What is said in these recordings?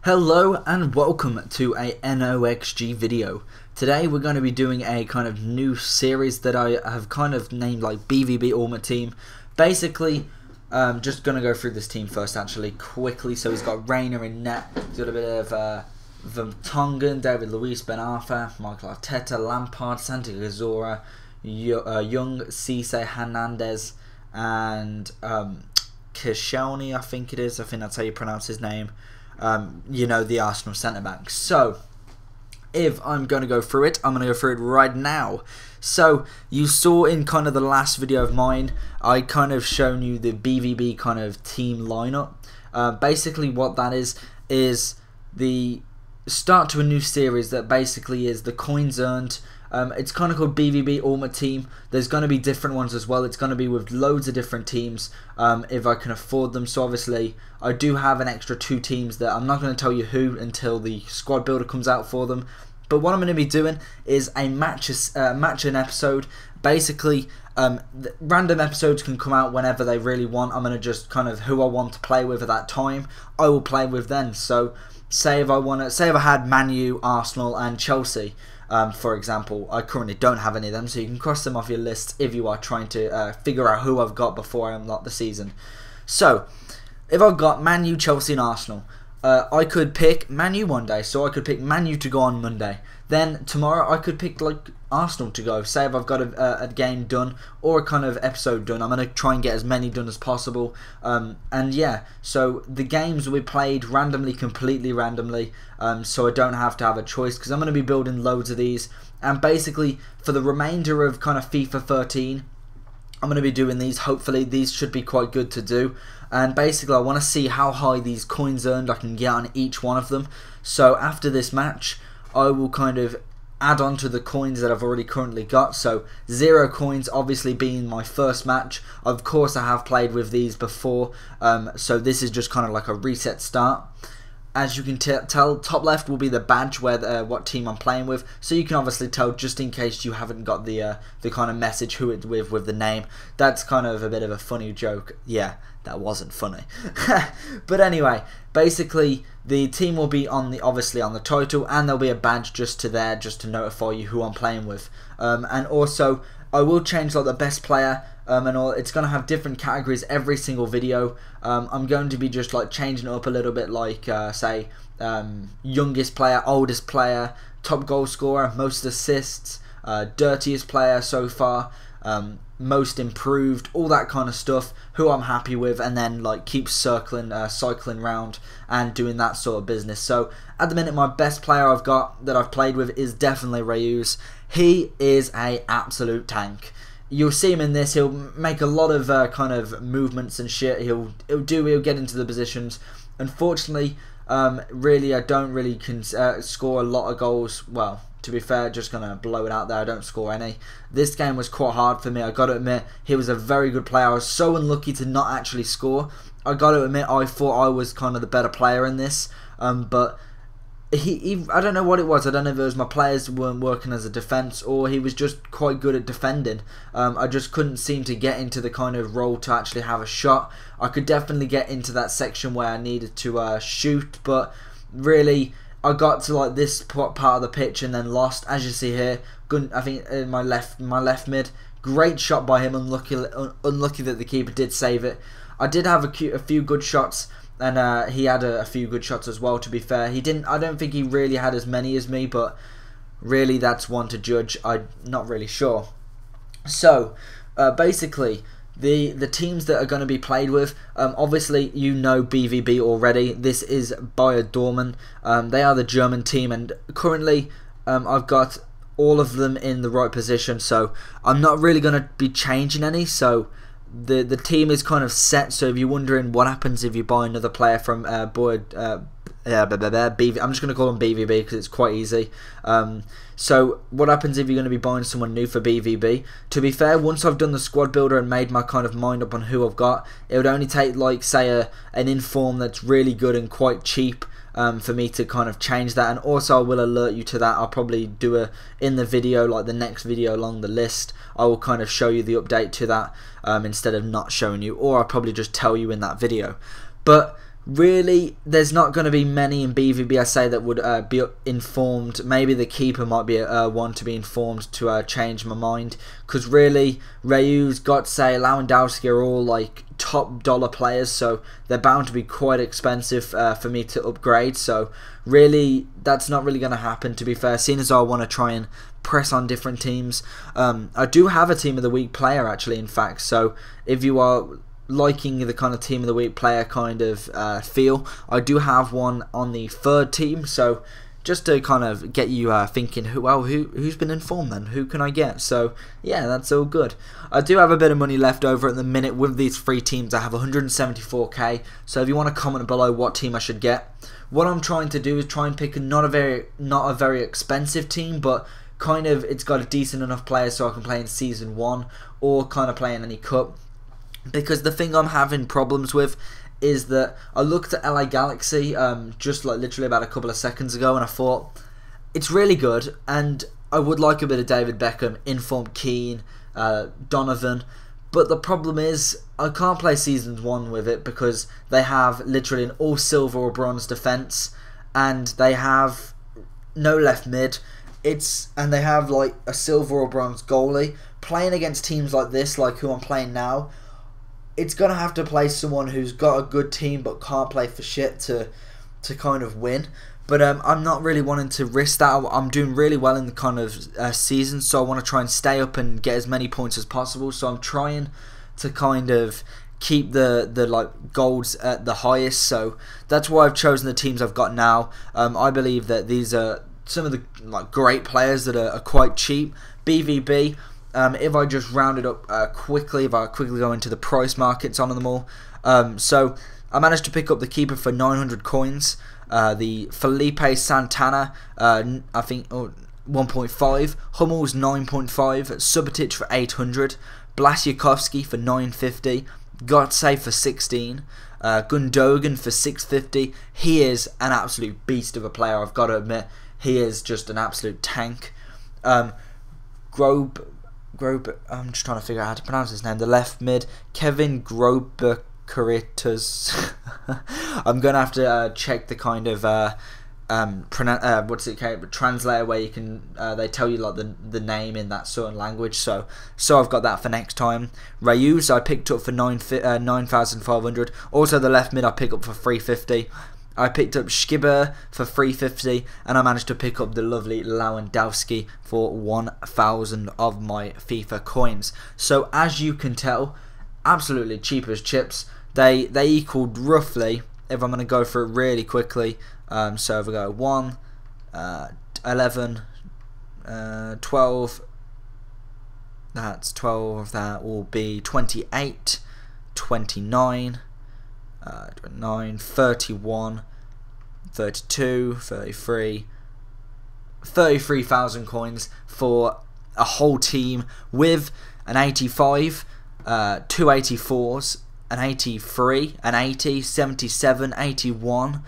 Hello and welcome to a NoXG video. Today we're going to be doing a kind of new series that I have kind of named like BVB Ultimate Team. Basically, just going to go through this team first actually quickly. So he's got Reina in net, he's got a bit of Vertonghen, David Luiz, Ben Arfa, Michael Arteta, Lampard, Santi Cazorla, Young, Cisse, Hernandez, and Koscielny, I think it is. I think that's how you pronounce his name. You know, the Arsenal centre-back. So, if I'm going to go through it, I'm going to go through it right now. So, you saw in kind of the last video of mine, I kind of shown you the BVB kind of team lineup. Basically what that is the start to a new series that basically is the coins earned. It's kind of called BVB Ultimate Team. There's going to be different ones as well. It's going to be with loads of different teams if I can afford them. So obviously I do have an extra 2 teams that I'm not going to tell you who until the squad builder comes out for them. But what I'm going to be doing is a match an episode. Basically, random episodes can come out whenever they really want. I'm going to just kind of who I want to play with at that time, I will play with then. So say if I had Man U, Arsenal and Chelsea. For example, I currently don't have any of them, so you can cross them off your list if you are trying to figure out who I've got before I unlock the season. So, if I've got Man U, Chelsea and Arsenal, I could pick Man U one day, so I could pick Man U to go on Monday. Then tomorrow I could pick like Arsenal to go. Say if I've got a game done or a kind of episode done, I'm going to try and get as many done as possible. And yeah, so the games will be played randomly, completely randomly, so I don't have to have a choice because I'm going to be building loads of these. And basically for the remainder of kind of FIFA13, I'm going to be doing these. Hopefully these should be quite good to do. And basically I want to see how high these coins earned I can get on each one of them. So after this match, I will kind of add on to the coins that I've already currently got. So 0 coins obviously being my first match. Of course I have played with these before, so this is just kind of like a reset start. As you can tell, top left will be the badge where what team I'm playing with, so you can obviously tell just in case you haven't got the kind of message who it's with the name. That's kind of a bit of a funny joke. Yeah, that wasn't funny. But anyway, basically the team will be obviously on the title, and there'll be a badge just to notify you who I'm playing with. And also I will change like the best player. And all, it's going to have different categories every single video. I'm going to be just like changing it up a little bit, like say youngest player, oldest player, top goal scorer, most assists, dirtiest player so far, most improved, all that kind of stuff, who I'm happy with, and then like keep cycling round and doing that sort of business. So at the minute my best player I've got that I've played with is definitely Reus. He is a absolute tank. You'll see him in this. He'll make a lot of kind of movements and shit. He'll get into the positions. Unfortunately, really, I don't really score a lot of goals. Well, to be fair, just gonna blow it out there. I don't score any. This game was quite hard for me. I got to admit, he was a very good player. I was so unlucky to not actually score. I got to admit, I thought I was kind of the better player in this, but. I don't know what it was. I don't know if it was my players weren't working as a defence or he was just quite good at defending. I just couldn't seem to get into the kind of role to actually have a shot. I could definitely get into that section where I needed to shoot, but really I got to like this part of the pitch and then lost. As you see here, good. I think in my left mid, great shot by him. Unlucky that the keeper did save it. I did have a few good shots. And he had a few good shots as well, to be fair. He didn't. I don't think he really had as many as me, but really that's one to judge. I'm not really sure. So, basically, the teams that are going to be played with, obviously you know BVB already. This is Bayer Dortmund. They are the German team, and currently I've got all of them in the right position, so I'm not really going to be changing any, so... The team is kind of set, so if you're wondering what happens if you buy another player from BV, I'm just going to call them BVB because it's quite easy. So what happens if you're going to be buying someone new for BVB? To be fair, once I've done the squad builder and made my kind of mind up on who I've got, it would only take like say an inform that's really good and quite cheap. For me to kind of change that, and also I will alert you to that. I'll probably do in the video, like the next video along the list, I will kind of show you the update to that instead of not showing you, or I'll probably just tell you in that video. But Really, there's not going to be many in BVB, I say, that would be informed. Maybe the keeper might be one to be informed to change my mind. Because really, Reus, Götze, Lewandowski are all like top dollar players, so they're bound to be quite expensive for me to upgrade. So really, that's not really going to happen, to be fair, seeing as I want to try and press on different teams. I do have a Team of the Week player, actually, in fact. So if you are liking the kind of Team of the Week player kind of feel, I do have one on the third team. So just to kind of get you thinking, who's been informed then? Who can I get? So yeah, that's all good. I do have a bit of money left over at the minute with these 3 teams. I have 174k. So if you want to comment below what team I should get, what I'm trying to do is try and pick not a very expensive team, but kind of it's got a decent enough player so I can play in Season 1 or kind of play in any cup. Because the thing I'm having problems with is that I looked at LA Galaxy just like literally about a couple of seconds ago, and I thought it's really good, and I would like a bit of David Beckham, informed Keane, Donovan, but the problem is I can't play Season 1 with it because they have literally an all silver or bronze defence, and they have no left mid. And they have like a silver or bronze goalie. Playing against teams like this, like who I'm playing now, it's going to have to play someone who's got a good team but can't play for shit to kind of win. But I'm not really wanting to risk that. I'm doing really well in the kind of season, so I want to try and stay up and get as many points as possible. So I'm trying to kind of keep the like goals at the highest. So that's why I've chosen the teams I've got now. I believe that these are some of the like great players that are quite cheap. BVB. If I just round it up quickly, if I quickly go into the price markets on them all. So I managed to pick up the keeper for 900 coins. The Felipe Santana, I think 1.5. Hummels 9.5. Subotic for 800. Blasyakovsky for 950. Götze for 16. Gundogan for 650. He is an absolute beast of a player, I've got to admit. He is just an absolute tank. I'm just trying to figure out how to pronounce his name. The left mid, Kevin Grobekaritas. I'm gonna have to check the kind of translator where you can they tell you like the name in that certain language. So I've got that for next time. Reus I picked up for 9,500. Also the left mid I picked up for 350. I picked up Schibber for 350, and I managed to pick up the lovely Lewandowski for 1,000 of my FIFA coins. So as you can tell, absolutely cheap as chips. They equaled roughly, if I'm going to go through it really quickly, so if we go 1, 11, 12, that's 12, that will be 28, 29, 29, 31, 32, 33, 33,000 coins for a whole team with an 85, 2 84s, an 83, an 80, 77, 81.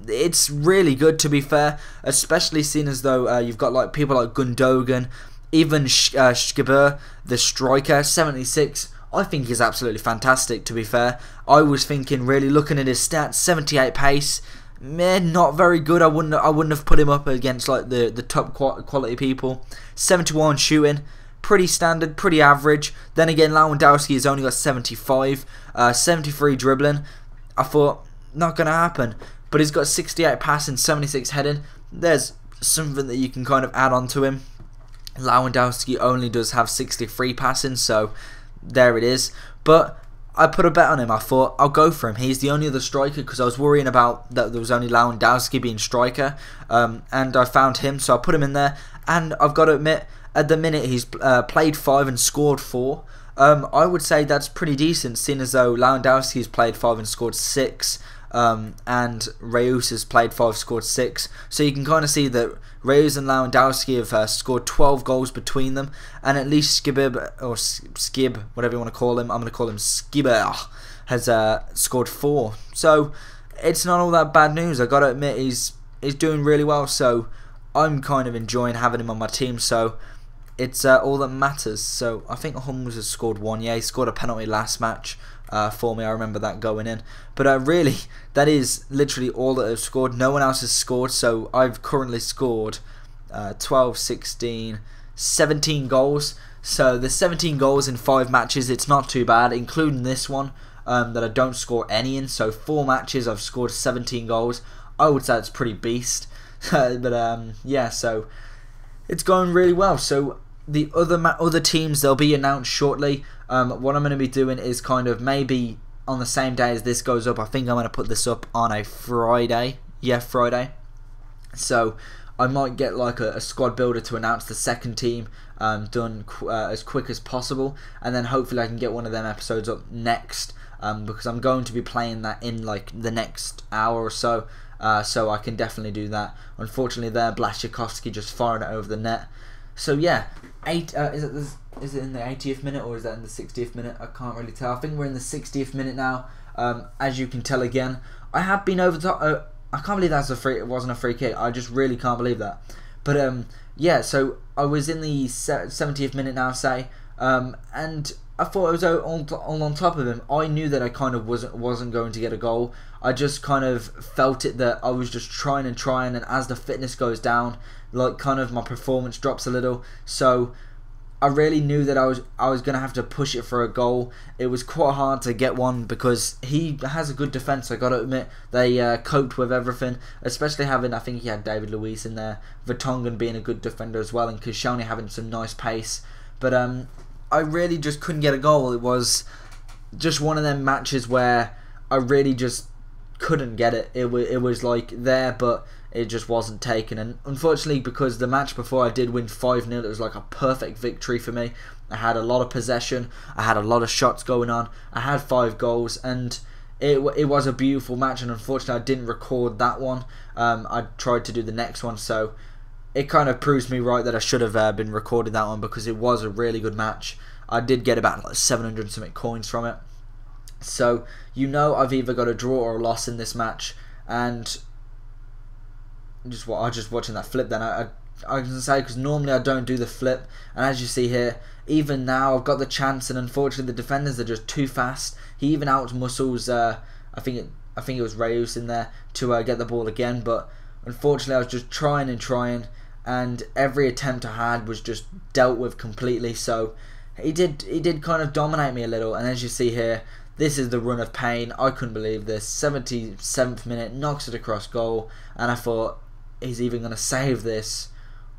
It's really good, to be fair, especially seeing as though you've got like people like Gundogan, even Schibber, the striker, 76. I think he's absolutely fantastic, to be fair. I was thinking, really looking at his stats, 78 pace, man, not very good. I wouldn't have put him up against like the top quality people. 71 shooting, pretty standard, pretty average. Then again, Lewandowski has only got 75, 73 dribbling. I thought, not going to happen. But he's got 68 passing, 76 heading. There's something that you can kind of add on to him. Lewandowski only does have 63 passing, so there it is. But I put a bet on him. I thought I'll go for him. He's the only other striker, because I was worrying about that there was only Lewandowski being striker, and I found him, so I put him in there. And I've got to admit, at the minute he's played 5 and scored 4. I would say that's pretty decent, seeing as though Lewandowski's played 5 and scored 6. And Reus has played 5, scored 6. So you can kind of see that Reus and Lewandowski have scored 12 goals between them, and at least Skib, whatever you want to call him, I'm going to call him Skibber, has scored 4. So it's not all that bad news. I got to admit, he's doing really well. So I'm kind of enjoying having him on my team. So it's all that matters. So I think Hummels has scored one. Yeah, he scored a penalty last match for me. I remember that going in. But really, that is literally all that I've scored. No one else has scored. So I've currently scored 12, 16, 17 goals. So the 17 goals in 5 matches, it's not too bad, including this one that I don't score any in. So 4 matches, I've scored 17 goals. I would say it's pretty beast. But yeah, so it's going really well. So the other teams, they'll be announced shortly. What I'm going to be doing is kind of maybe on the same day as this goes up. I think I'm going to put this up on a Friday. Yeah, Friday. So I might get like a squad builder to announce the second team done as quick as possible, and then hopefully I can get one of them episodes up next, because I'm going to be playing that in like the next hour or so. So I can definitely do that. Unfortunately, there Blaszczykowski just firing it over the net. So yeah, is it in the 80th minute or is that in the 60th minute? I can't really tell. I think we're in the 60th minute now. As you can tell, again, I have been over top. I can't believe it wasn't a free kick. I just really can't believe that. But yeah, so I was in the 70th minute now, say, and I thought I was all on top of him. I knew that I kind of wasn't going to get a goal. I just kind of felt it that I was just trying, and as the fitness goes down, like kind of my performance drops a little. So I really knew that I was gonna have to push it for a goal. It was quite hard to get one because he has a good defence. I got to admit, they coped with everything, especially having, I think he had David Luiz in there, Vertonghen being a good defender as well, and Koscielny having some nice pace. But I really just couldn't get a goal. It was just one of them matches where I really just couldn't get it. It was like there, but it just wasn't taken. And unfortunately, because the match before I did win 5-0, it was like a perfect victory for me. I had a lot of possession, I had a lot of shots going on, I had 5 goals, and it was a beautiful match. And unfortunately, I didn't record that one. I tried to do the next one, so it kind of proves me right that I should have been recording that one, because it was a really good match. I did get about like 700 something coins from it. So you know I've either got a draw or a loss in this match, and I was just watching that flip then. I can say, because normally I don't do the flip, and as you see here, even now I've got the chance, and unfortunately the defenders are just too fast. He even out-muscles, I think it was Reus in there to get the ball again, but unfortunately I was just trying, and every attempt I had was just dealt with completely. So he did kind of dominate me a little, and as you see here, this is the run of pain. I couldn't believe this. 77th minute, knocks it across goal, and I thought, he's even going to save this,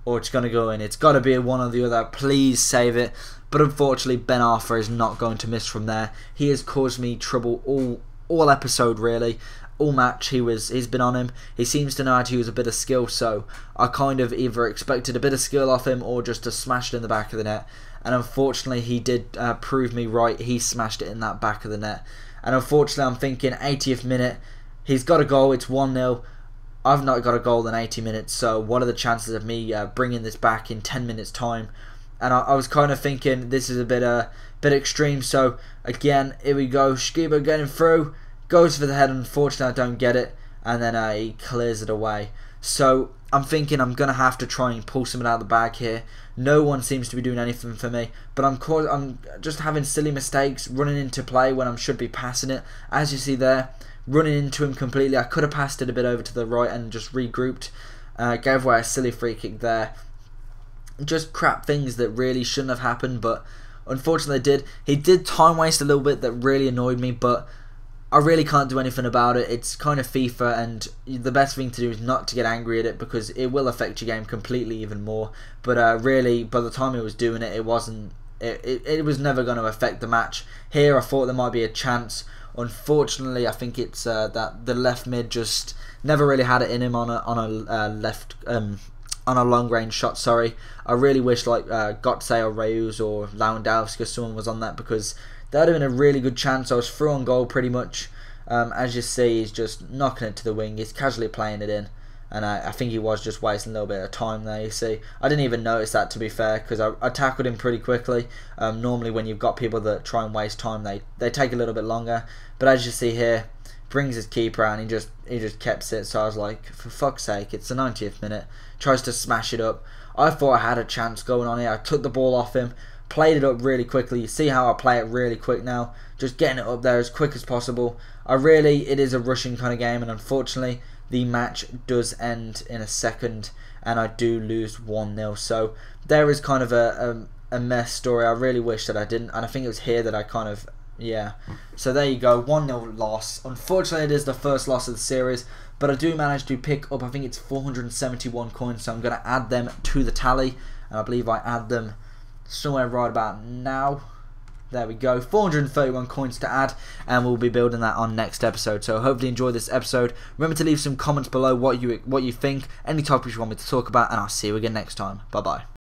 or it's going to go in. It's got to be one or the other. Please save it. But unfortunately, Ben Arthur is not going to miss from there. He has caused me trouble all episode, really. All match, he's been on him. He seems to know how to use a bit of skill, so I kind of either expected a bit of skill off him or just to smash it in the back of the net. And unfortunately, he did prove me right. He smashed it in that back of the net. And unfortunately, I'm thinking 80th minute, he's got a goal. It's 1-0. I've not got a goal in 80 minutes, so what are the chances of me bringing this back in 10 minutes time? And I was kind of thinking this is a bit extreme. So again, here we go. Shkiba getting through, goes for the head. Unfortunately, I don't get it, and then he clears it away. So I'm thinking I'm gonna have to try and pull something out of the bag here. No one seems to be doing anything for me, but I'm just having silly mistakes, running into play when I should be passing it. As you see there, running into him completely. I could have passed it a bit over to the right and just regrouped. Gave away a silly free kick there. Just crap things that really shouldn't have happened, but unfortunately did. He did time waste a little bit that really annoyed me, but I really can't do anything about it. It's kind of FIFA, and the best thing to do is not to get angry at it, because it will affect your game completely even more. But really, by the time he was doing it, it wasn't. It was never going to affect the match. Here, I thought there might be a chance. Unfortunately, I think it's that the left mid just never really had it in him on a long range shot. Sorry, I really wish like Gotze or Reus or Lewandowski or someone was on that, because that would have been a really good chance. I was through on goal pretty much. As you see, he's just knocking it to the wing. He's casually playing it in, and I think he was just wasting a little bit of time there. You see, I didn't even notice that, to be fair, because I tackled him pretty quickly. Normally when you've got people that try and waste time, they take a little bit longer. But as you see here, brings his keeper out, and he just kept it. So I was like, for fuck's sake, it's the 90th minute. Tries to smash it up. I thought I had a chance going on here. I took the ball off him, played it up really quickly. You see how I play it really quick now, just getting it up there as quick as possible. It is a rushing kind of game, and unfortunately the match does end in a second and I do lose 1-0. So there is kind of a mess story. I really wish that I didn't, and I think it was here that I kind of, yeah. So there you go, 1-0 loss. Unfortunately, it is the first loss of the series, but I do manage to pick up, I think it's 471 coins, so I'm going to add them to the tally, and I believe I add them somewhere right about now. There we go, 431 coins to add, and we'll be building that on next episode. So hopefully you enjoy this episode. Remember to leave some comments below what you think, any topics you want me to talk about, and I'll see you again next time. Bye bye.